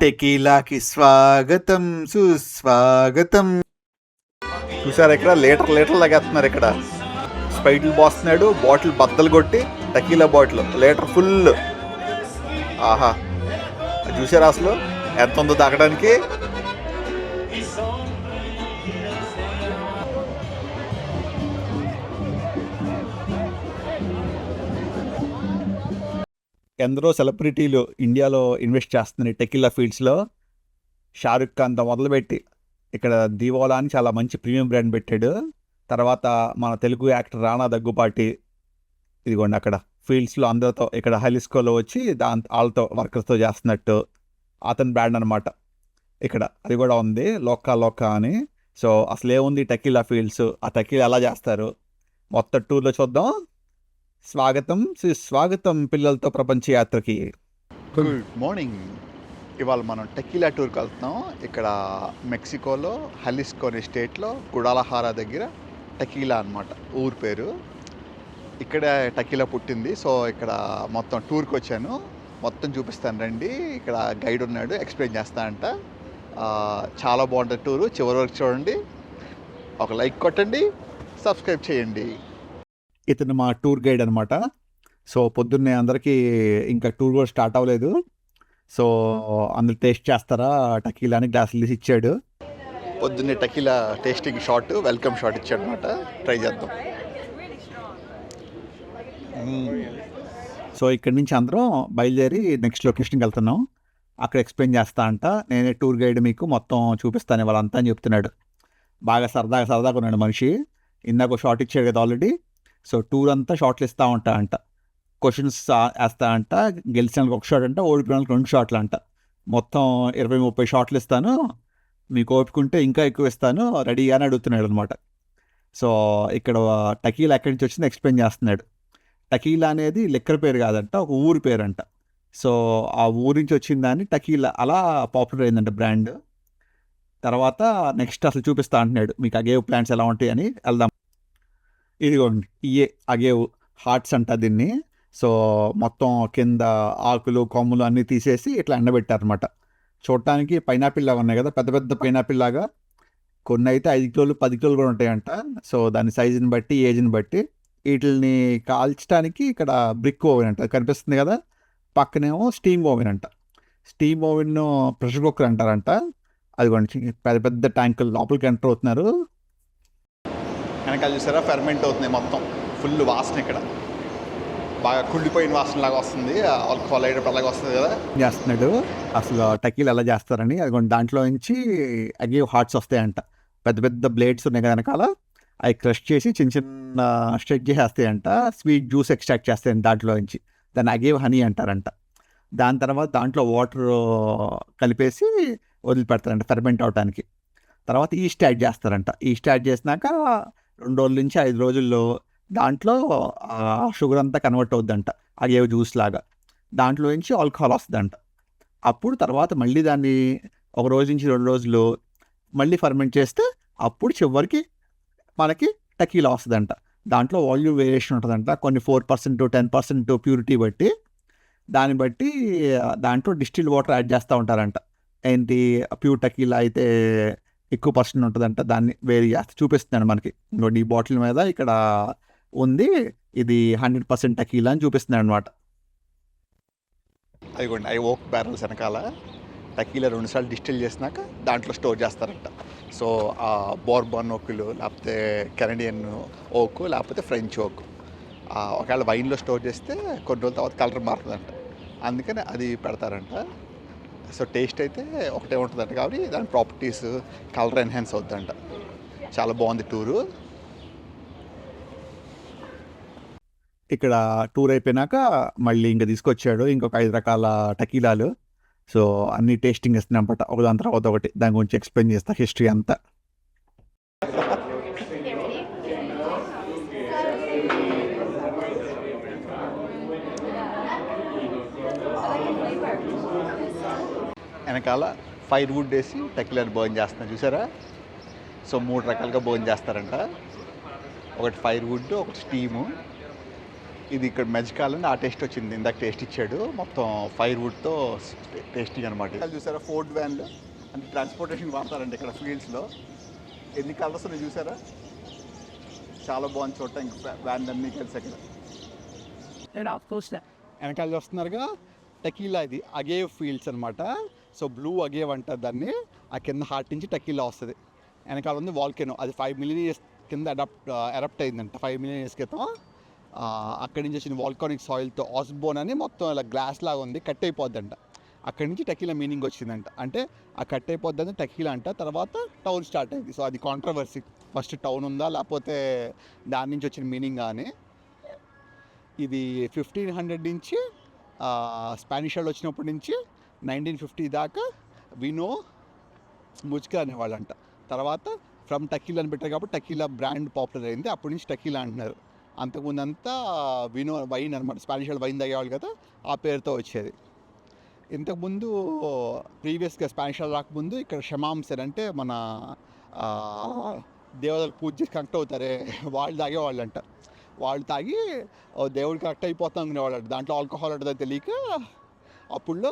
టెకీలాకి స్వాగతం సుస్వాగతం. చూసారు ఇక్కడ లీటర్ లాగేస్తున్నారు. ఇక్కడ స్పైట్లు పోస్తున్నాడు, బాటిల్ బద్దలు కొట్టి టకీలా బాటిల్ లీటర్ ఫుల్. ఆహా, చూసారా అసలు ఎంత ఉందో తాగడానికి. ఎందరో సెలబ్రిటీలు ఇండియాలో ఇన్వెస్ట్ చేస్తున్నారు టెకిలా ఫీల్డ్స్లో. షారుఖ్ ఖాన్తో మొదలుపెట్టి ఇక్కడ దీవాలా అని చాలా మంచి ప్రీమియం బ్రాండ్ పెట్టాడు. తర్వాత మన తెలుగు యాక్టర్ రాణా దగ్గుపాటి, ఇదిగోండి అక్కడ ఫీల్డ్స్లో అందరితో ఇక్కడ హైలిస్కోలో వచ్చి వాళ్ళతో వర్కర్స్తో చేస్తున్నట్టు అతని బ్రాండ్ అనమాట. ఇక్కడ అది కూడా ఉంది, లోకా అని. సో అసలు ఏముంది టెకిలా ఫీల్డ్స్, ఆ టెకిలా ఎలా చేస్తారు మొత్తం టూర్లో చూద్దాం. స్వాగతం పిల్లలతో ప్రపంచ యాత్రకి. Good morning. ఇవాళ మనం టెకీలా టూర్కి వెళ్తున్నాం. ఇక్కడ మెక్సికోలో హలిస్కో అనే స్టేట్లో గుడాలహారా దగ్గర టెకీలా అనమాట ఊరు పేరు. ఇక్కడ టెకీలా పుట్టింది. సో ఇక్కడ మొత్తం టూర్కి వచ్చాను, మొత్తం చూపిస్తాను రండి. ఇక్కడ గైడ్ ఉన్నాడు, ఎక్స్ప్లెయిన్ చేస్తానంట. చాలా బాగుంటుంది టూరు, చివరి వరకు చూడండి. ఒక లైక్ కొట్టండి, సబ్స్క్రైబ్ చేయండి. ఇతను మా టూర్ గైడ్ అనమాట. సో పొద్దున్నే అందరికీ ఇంకా టూర్ కూడా స్టార్ట్ అవ్వలేదు. సో అందరు టేస్ట్ చేస్తారా టకీలా అని గ్లాసులు తీసి ఇచ్చాడు. పొద్దున్నే tequila tasting shot, welcome shot ఇచ్చాడు అనమాట. ట్రై చేద్దాం. సో ఇక్కడి నుంచి అందరం బయలుదేరి నెక్స్ట్ లొకేషన్కి వెళ్తున్నాం. అక్కడ ఎక్స్ప్లెయిన్ చేస్తా అంట. నేనే టూర్ గైడ్, మీకు మొత్తం చూపిస్తాను వాళ్ళంతా అని చెప్తున్నాడు. బాగా సరదాగా ఉన్నాడు మనిషి. ఇందాక షాట్ ఇచ్చాడు కదా ఆల్రెడీ. సో టూర్ అంతా షాట్లు ఇస్తూ ఉంటా అంట, క్వశ్చన్స్ వేస్తా అంట. గెలిచిన వాళ్ళకి ఒక షాట్ అంట, ఓడిపోయిన వాళ్ళకి 2 షాట్లు అంట. మొత్తం 20-30 షాట్లు ఇస్తాను, మీకు ఓపుకుంటే ఇంకా ఎక్కువ ఇస్తాను, రెడీ అని అడుగుతున్నాడు అనమాట. సో ఇక్కడ టకీలా ఎక్కడి నుంచి వచ్చిందో ఎక్స్ప్లెయిన్ చేస్తున్నాడు. టకీలా అనేది లిక్కర్ పేరు కాదంట, ఒక ఊరి పేరు అంట. సో ఆ ఊరి నుంచి వచ్చిందని టకీలా అలా పాపులర్ అయిందంట బ్రాండ్. తర్వాత నెక్స్ట్ అసలు చూపిస్తా అంటున్నాడు మీకు అగేవ్ ప్లాంట్స్ ఎలా ఉంటాయి అని. వెళ్దాం. ఇదిగోండి ఇయే అగేవ్ హార్ట్స్ అంట దీన్ని. సో మొత్తం కింద ఆకులు కొమ్ములు అన్నీ తీసేసి ఇట్లా ఎండబెట్టారనమాట. చూడటానికి పైనాపిల్ లాగా ఉన్నాయి కదా, పెద్ద పెద్ద పైనాపిల్ లాగా. కొన్ని అయితే 5 కిలోలు 10 కిలోలు కూడా ఉంటాయంట. సో దాని సైజుని బట్టి, ఏజ్ని బట్టి. వీటిని కాల్చడానికి ఇక్కడ బ్రిక్ ఓవెన్ అంట కనిపిస్తుంది కదా, పక్కనేమో స్టీమ్ ఓవెన్ అంట. స్టీమ్ ఓవెన్ ప్రెషర్ కుక్కర్ అంటారంట. అదిగోండి పెద్ద పెద్ద ట్యాంకులు లోపలికి ఎంటర్ అవుతున్నారు. వెనకాల చూసారా ఫెర్మెంట్ అవుతుంది, మొత్తం ఫుల్ వాసన. ఇక్కడ బాగా కుళ్ళిపోయిన వాసన లాగా వస్తుంది, ఆల్కహాల్ అయ్యేటప్పుడు అలాగే వస్తుంది కదా. చేస్తున్నాడు అసలు టకీలు ఎలా చేస్తారని. అదిగోండి దాంట్లో నుంచి అగేవ్ హార్ట్స్ వస్తాయంట. పెద్ద పెద్ద బ్లేడ్స్ ఉన్నాయి కదా వెనకాల, అవి క్రష్ చేసి చిన్న చిన్న స్ట్రెచ్ చేసేస్తాయంట. స్వీట్ జ్యూస్ ఎక్స్ట్రాక్ట్ చేస్తాయంట దాంట్లో నుంచి. దాన్ని అగేవ్ హనీ అంటారంట. దాని తర్వాత దాంట్లో వాటర్ కలిపేసి వదిలిపెడతారంట ఫెర్మెంట్ అవడానికి. తర్వాత ఈస్ట్ యాడ్ చేస్తారంట. ఈస్ట్ యాడ్ చేసినాక 2 రోజుల నుంచి 5 రోజుల్లో దాంట్లో షుగర్ అంతా కన్వర్ట్ అవుద్దంట అగేవ్ జ్యూస్ లాగా. దాంట్లో నుంచి ఆల్కహాల్ వస్తుందంట. అప్పుడు తర్వాత మళ్ళీ దాన్ని 1 రోజు నుంచి 2 రోజులు మళ్ళీ ఫర్మెంట్ చేస్తే అప్పుడు చివరికి మనకి టకీలా వస్తుందంట. దాంట్లో వాల్యూమ్ వేరియేషన్ ఉంటుందంట. కొన్ని 4% 10% ప్యూరిటీ బట్టి, దాన్ని బట్టి దాంట్లో డిస్టిల్డ్ వాటర్ యాడ్ చేస్తూ ఉంటారంట. ఏంటి ప్యూర్ టకీలా అయితే ఎక్కువ పర్సెంట్ ఉంటుందంట. దాన్ని వేరీ చేస్తే చూపిస్తున్నాడు మనకి. ఇంకోటి ఈ బాటిల్ మీద ఇక్కడ ఉంది, ఇది 100% టకీలా అని చూపిస్తున్నాడు అనమాట. అదిగోండి అవి ఓక్ బ్యారల్స్ వెనకాల టకీలా 2 సార్లు డిస్టిల్ చేసినాక దాంట్లో స్టోర్ చేస్తారంట. సో ఆ బోర్బన్ ఓకులు, లేకపోతే కెనడియన్ ఓకు, లేకపోతే ఫ్రెంచ్ ఓకు, ఒకవేళ వైన్లో స్టోర్ చేస్తే కొన్ని రోజుల తర్వాత కలర్ మారుతుందంట. అందుకని అది పెడతారంట. సో టేస్ట్ అయితే ఒకటే ఉంటుందంట, కాబట్టి దాని ప్రాపర్టీస్ కలర్ ఎన్హాన్స్ అవుతుందంట. చాలా బాగుంది టూరు. ఇక్కడ టూర్ అయిపోయినాక మళ్ళీ ఇంకా తీసుకొచ్చాడు ఇంకొక 5 రకాల టకీలాలు. సో అన్ని టేస్టింగ్ ఇస్తున్నాం అనమాట, ఒకదాని తర్వాత ఒకటి. దాని గురించి ఎక్స్ప్లెయిన్ చేస్తా హిస్టరీ అంతా. వెనకాల ఫైర్ వుడ్ వేసి టకీలాని బర్న్ చేస్తున్నారు చూసారా. సో 3 రకాలుగా బర్న్ చేస్తారంట. ఒకటి ఫైర్ వుడ్, ఒకటి స్టీము, ఇది ఇక్కడ మెజకాలని ఆ టేస్ట్ వచ్చింది, ఇందాక టేస్ట్ ఇచ్చాడు. మొత్తం ఫైర్ వుడ్తో టేస్టింగ్ అనమాట. చూసారా ఫోర్డ్ వ్యాన్లు అంటే ట్రాన్స్పోర్టేషన్ వాడతారండి ఇక్కడ ఫీల్డ్స్లో. ఎన్ని కలర్స్ ఉన్నాయి చూసారా, చాలా బాగుంది చూడటం. ఇంకా వ్యాన్ అన్నీ కలిసి అక్కడ వెనకాల వస్తున్నారుగా టకీలా. ఇది అగేవ్ ఫీల్డ్స్ అనమాట. సో బ్లూ అగేవ్ అంటారు దాన్ని. ఆ కింద హార్ట్ నుంచి టకీలా వస్తుంది. వెనకాల ఉంది వాల్కెనో, అది 5 మిలియన్ ఇయర్స్ కింద ఎరప్ట్ అయిందంట 5 మిలియన్ ఇయర్స్ క్రితం. అక్కడి నుంచి వచ్చిన వాల్కానిక్ సాయిల్తో ఆస్బోన్ అని మొత్తం ఇలా గ్లాస్ లాగా ఉంది, కట్ అయిపోద్దంట. అక్కడి నుంచి టకీలా మీనింగ్ వచ్చిందంట. అంటే ఆ కట్ అయిపోద్దని టకీలా అంట. తర్వాత టౌన్ స్టార్ట్ అయింది. సో అది కాంట్రవర్సీ, ఫస్ట్ టౌన్ ఉందా లేకపోతే దాని నుంచి వచ్చిన మీనింగ్ అని. ఇది 1500 నుంచి స్పానిష్ వాళ్ళు వచ్చినప్పటి నుంచి 1950 దాకా వినో ముజ్కా అనేవాళ్ళంట. తర్వాత ఫ్రమ్ టకీలా అని పెట్టారు కాబట్టి టకీలా బ్రాండ్ పాపులర్ అయింది. అప్పటి నుంచి టకీలా అంటున్నారు. అంతకుముందు అంతా వినో వైన్ అనమాట, స్పానిష్ వాళ్ళు వైన్ తాగేవాళ్ళు కదా, ఆ పేరుతో వచ్చేది. ఇంతకుముందు ప్రీవియస్గా స్పానిష్ వాళ్ళు రాకముందు ఇక్కడ షమామ్సర్ అంటే మన దేవతలకు పూజ చేసి కనెక్ట్ అవుతారే వాళ్ళు తాగేవాళ్ళంట. వాళ్ళు తాగి దేవుడికి కనెక్ట్ అయిపోతాం అనుకునేవాళ్ళు. దాంట్లో ఆల్కహాల్ ఉంటుందని తెలియక అప్పుడు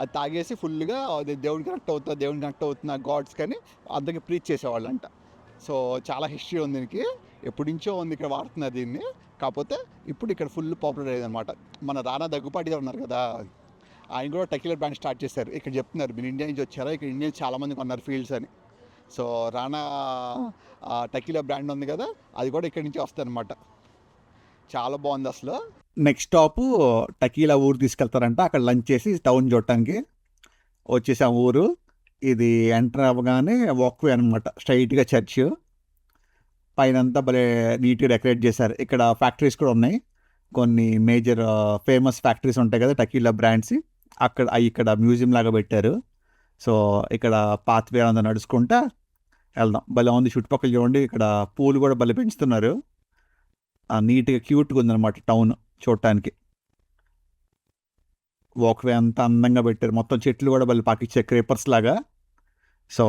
అది తాగేసి ఫుల్గా దేవుడికి కనెక్ట్ అవుతున్నా గాడ్స్ కానీ అందరికి ప్రీచ్ చేసేవాళ్ళంట. సో చాలా హిస్టరీ ఉంది దీనికి, ఎప్పటి నుంచో ఉంది ఇక్కడ వాడుతున్నారు దీన్ని. కాకపోతే ఇప్పుడు ఇక్కడ ఫుల్ పాపులర్ అయ్యేది అనమాట. మన రానా దగ్గుపాటి ఉన్నారు కదా, ఆయన కూడా టకీలా బ్రాండ్ స్టార్ట్ చేశారు. ఇక్కడ చెప్తున్నారు మీరు ఇండియా నుంచి వచ్చారా, ఇక్కడ ఇండియన్ చాలామంది కొన్నారు ఫీల్డ్స్ అని. సో రానా టకీలా బ్రాండ్ ఉంది కదా, అది కూడా ఇక్కడి నుంచి వస్తుంది అనమాట. చాలా బాగుంది అసలు. నెక్స్ట్ స్టాప్ టకీలా ఊరు తీసుకెళ్తారంట. అక్కడ లంచ్ చేసి టౌన్ చూడటానికి వచ్చేసాం ఊరు. ఇది ఎంటర్ అవ్వగానే వాక్వే అనమాట, స్ట్రైట్గా చర్చ్. పైన అంతా భలే నీట్గా డెకరేట్ చేశారు. ఇక్కడ ఫ్యాక్టరీస్ కూడా ఉన్నాయి, కొన్ని మేజర్ ఫేమస్ ఫ్యాక్టరీస్ ఉంటాయి కదా టకీలా బ్రాండ్స్. ఇక్కడ మ్యూజియం లాగా పెట్టారు. సో ఇక్కడ పాత్వే అంతా నడుచుకుంటా వెళ్దాం. భలే ఉంది చుట్టుపక్కల చూడండి. ఇక్కడ పూలు కూడా భలే పెంచుతున్నారు. నీట్గా క్యూట్గా ఉందన్నమాట టౌన్ చూడటానికి. వాక్వే అంతా అందంగా పెట్టారు. మొత్తం చెట్లు కూడా భలే పాకిచ్చే క్రేపర్స్ లాగా. సో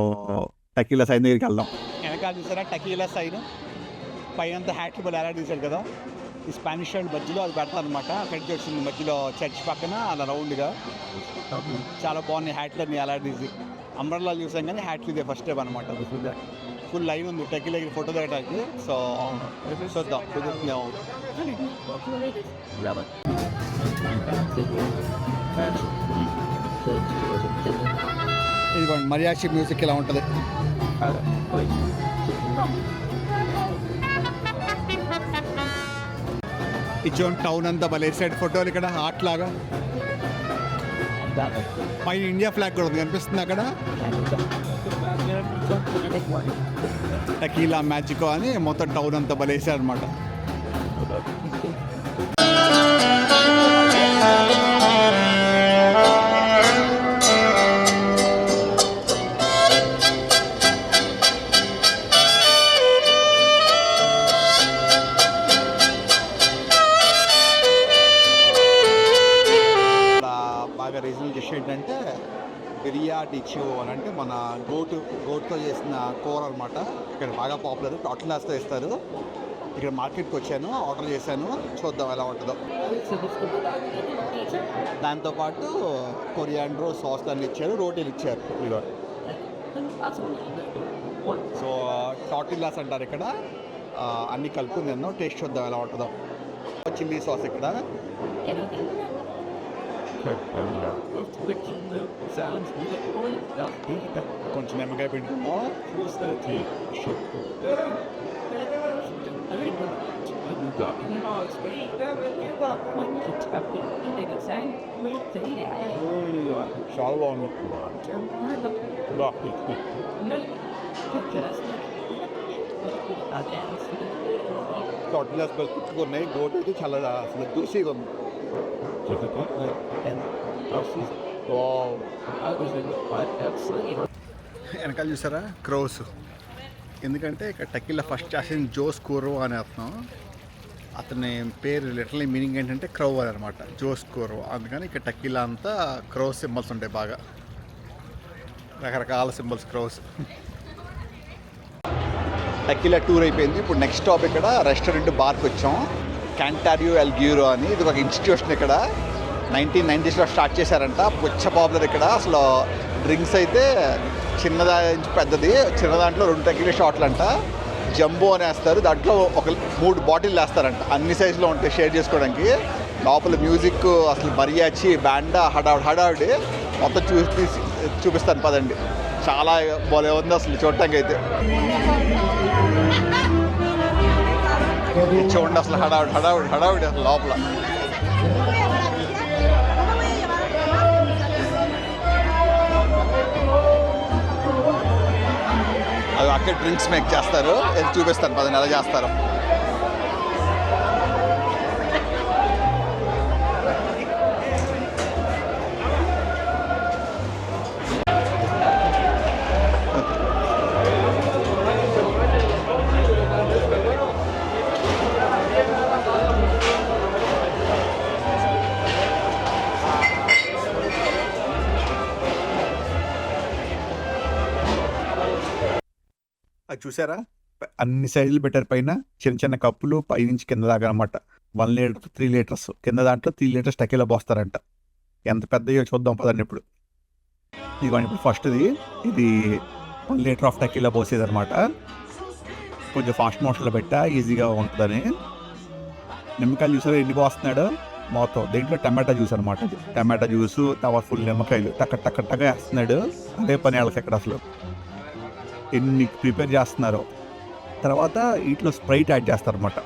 టకీలా సైన్ దగ్గరికి వెళ్దాం. వెనకాల చూసారా టకీలా సైన్, పైనంతా హ్యాట్లు భలే ఎలా తీశాడు కదా. ఈ స్పానిష్ వాళ్ళు మధ్యలో అది పెడతారు అనమాట. అక్కడి నుంచి వచ్చింది మధ్యలో చర్చ్ పక్కన అలా రౌండ్గా. చాలా బాగున్నాయి హ్యాట్లన్నీ ఎలా తీసి. అంబ్రెల్లాలు చూసాం కానీ హ్యాట్లు ఇదే ఫస్ట్ టైం అనమాట. ఫుల్ లైన్ ఉంది టకీలా దగ్గర ఫోటో దిగడానికి. సో చూద్దాం కుదురుతున్నాము. ఇదిగోండి మరియాషి మ్యూజిక్ ఇలా ఉంటుంది. ఇచ్చోన్ టౌన్ అంతా భలే సైడ్ ఫోటోలు ఇక్కడ ఆర్ట్ లాగా. పైన ఇండియా ఫ్లాగ్ కూడా ఉంది కనిపిస్తుంది అక్కడ. టకీలా మ్యాజికో అని మొత్తం టౌన్ అంతా భలేసారు అనమాట. బాగా రీజనల్ డిష్ ఏంటంటే బిరియా డిచో అని, అంటే మన గోట్తో చేసిన కూర అనమాట. ఇక్కడ బాగా పాపులర్, టోటలాస్తో ఇస్తారు. ఇక్కడ మార్కెట్కి వచ్చాను, ఆర్డర్ చేశాను, చూద్దాం ఎలా ఉంటుందో. దాంతోపాటు కొరియాండ్రో సాస్ అన్ని ఇచ్చారు, రోటీలు ఇచ్చారు. ఇదిగో సో టోటిల్లాస్ అంటారు ఇక్కడ. అన్నీ కలుపుకుని తిన్నాం, టేస్ట్ చూద్దాం ఎలా ఉంటుందో. చిల్లీ సాస్ ఇక్కడ. కొంచెం నిమ్మకాయ పిండుతాము. చాలా బాగుంది. టోటల్స్ కుట్టుకున్నాయి. గోటు అయితే చాలా అసలు దూసిగా ఉంది. వెనకాల చూసారా క్రోస్. ఎందుకంటే ఇక్కడ టకీలా ఫస్ట్ చేసిన జోస్ కోరో అని అర్థం. అతని పేరు లిటరలీ మీనింగ్ ఏంటంటే క్రౌ అని అనమాట, జోస్ కోరో. అందుకని ఇక్కడ టకీలా అంతా క్రోస్ సింబల్స్ ఉంటాయి, బాగా రకరకాల సింబల్స్ క్రోస్. టకీలా టూర్ అయిపోయింది. ఇప్పుడు నెక్స్ట్ స్టాప్ ఇక్కడ రెస్టారెంట్ బార్కి వచ్చాం. క్యాంటారియో ఎల్ గ్యూరో అని, ఇది ఒక ఇన్స్టిట్యూషన్ ఇక్కడ 1990s స్టార్ట్ చేశారంట. పుచ్చ పాపులర్ ఇక్కడ. అసలు డ్రింక్స్ అయితే చిన్నదా నుంచి పెద్దది, చిన్న దాంట్లో 2 టెక్కిల షాట్లు అంట, జంబో అని వేస్తారు, దాంట్లో ఒక 3 బాటిల్ వేస్తారంట, అన్ని సైజులో ఉంటాయి షేర్ చేసుకోవడానికి. లోపల మ్యూజిక్ అసలు మరియాచి బ్యాండా హడావిడి మొత్తం చూపిస్తాను పదండి. చాలా బాగా ఉంది అసలు చూడటానికి అయితే. చూడండి అసలు హడావిడి అసలు లోపల. అది అక్కడ డ్రింక్స్ మేక్ చేస్తారు, ఇది చూపిస్తాను పదండి ఎలా చేస్తారు. అది చూసారా, అన్ని సైజులు పెట్టారు. పైన చిన్న చిన్న కప్పులు, పైనుంచి కింద దాకా అనమాట. 1 లీటర్ 3 లీటర్స్, కింద దాంట్లో 3 లీటర్స్ టెకీలా పోస్తారంట. ఎంత పెద్దయో చూద్దాం పదండి ఇప్పుడు. ఇదిగోండి ఇప్పుడు ఫస్ట్ది, ఇది 1 లీటర్ ఆఫ్ టెకీలా పోసేది అనమాట. కొంచెం ఫాస్ట్ మోషన్లో పెట్టా ఈజీగా ఉంటుందని. నిమ్మకాయలు చూసారా ఎన్ని పోస్తున్నాడు మొత్తం. దీంట్లో టమాటా జ్యూస్ అనమాట. టమాటా జ్యూసు తర్వాత ఫుల్ నిమ్మకాయలు టక్క వేస్తున్నాడు. అదే పని వాళ్ళకి ఎక్కడ అసలు ఎన్ని ప్రిపేర్ చేస్తున్నారు. తర్వాత వీటిలో స్ప్రైట్ యాడ్ చేస్తారనమాట.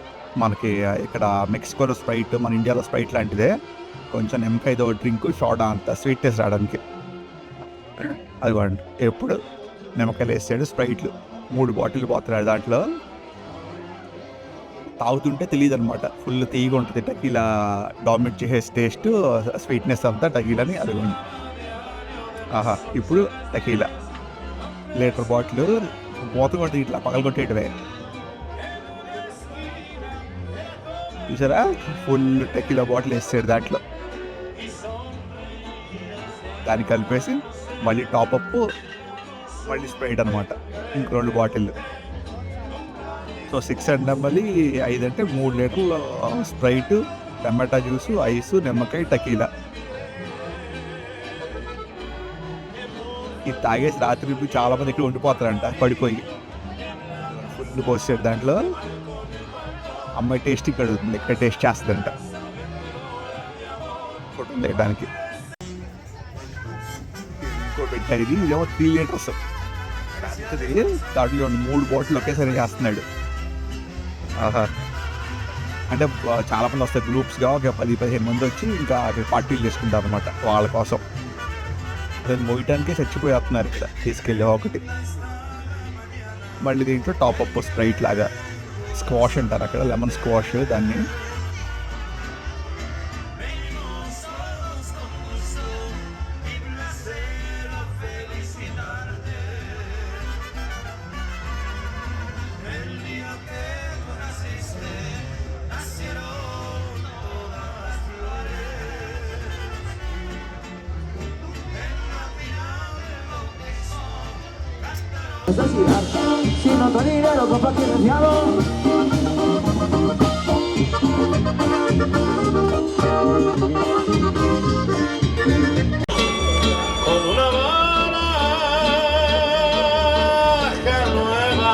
మనకి ఇక్కడ మెక్సికోలో స్ప్రైట్, మన ఇండియాలో స్ప్రైట్ లాంటిదే. కొంచెం నిమ్మకాయతో డ్రింక్, సోడా అంత స్వీట్నెస్ రావడానికి. అదిగోండి ఎప్పుడు నిమ్మకాయలు వేసాడు. స్ప్రైట్లు 3 బాటిల్ పోతున్నాడు దాంట్లో. తాగుతుంటే తెలియదు అనమాట, ఫుల్ తీయగా ఉంటుంది. టకీలా డామినేట్ చేసే టేస్ట్, స్వీట్నెస్ అంతా టకీలని. అదిగోండి ఆహా. ఇప్పుడు టకీలా లీటర్ బాటిల్ మూత కొట్టి ఇట్లా పగలగొట్టేయటమే. చూసారా ఫుల్ టెకీలా బాటిల్ వేసాడు దాంట్లో. దాన్ని కలిపేసి మళ్ళీ టాపప్, మళ్ళీ స్ప్రైట్ అనమాట. ఇంక 2 బాటిల్. సో 600 ml 5 అంటే 3 లీటర్లు స్ప్రైట్, టమాటా జ్యూసు, ఐసు, నిమ్మకాయ, టకీలా. ఇది తాగేసి రాత్రి చాలా మంది ఇక్కడ ఉండిపోతారంట పడిపోయి. ఫుల్ పోసాడు దాంట్లో. అమ్మాయి టేస్ట్ ఇక్కడ అవుతుంది, ఇక్కడ టేస్ట్ చేస్తుందంట ఫోటో తీయడానికి. ఇంకో పెట్టారు, ఇదేమో 3 లీటర్స్. దాంట్లో 3 బాటిల్ ఒకేసారి చేస్తున్నాడు. ఆహా. అంటే చాలా మంది వస్తాయి గ్రూప్స్గా, ఒక 10-15 మంది వచ్చి ఇంకా పార్టీలు చేసుకుంటారు అనమాట వాళ్ళ కోసం. దాన్ని మోయటానికే చచ్చిపోయేస్తున్నారు ఇక్కడ తీసుకెళ్ళి ఒకటి. మళ్ళీ దీంట్లో టాపప్ స్ప్రైట్ లాగా, స్క్వాష్ అంటారు అక్కడ, లెమన్ స్క్వాష్ దాన్ని. Si no te dinero, capaz que desviado. Con una baraja nueva.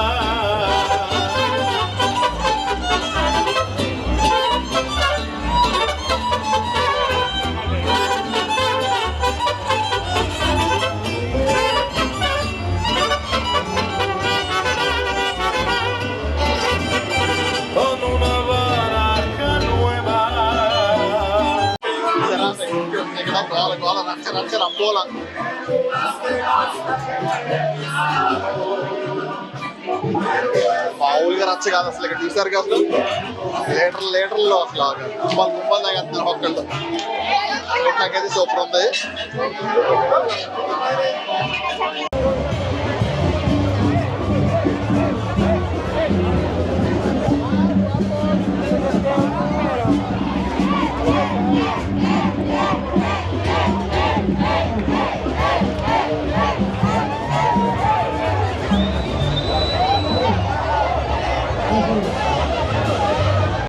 Rambola. మామూలుగా రచ్చ కాదు అసలు. ఇక్కడ చూసారు కదా లీటర్లో అసలు గుమ్మలు తాగేస్తున్నారు ఒక్కళ్ళు. నాకైతే సూపర్ ఉంది.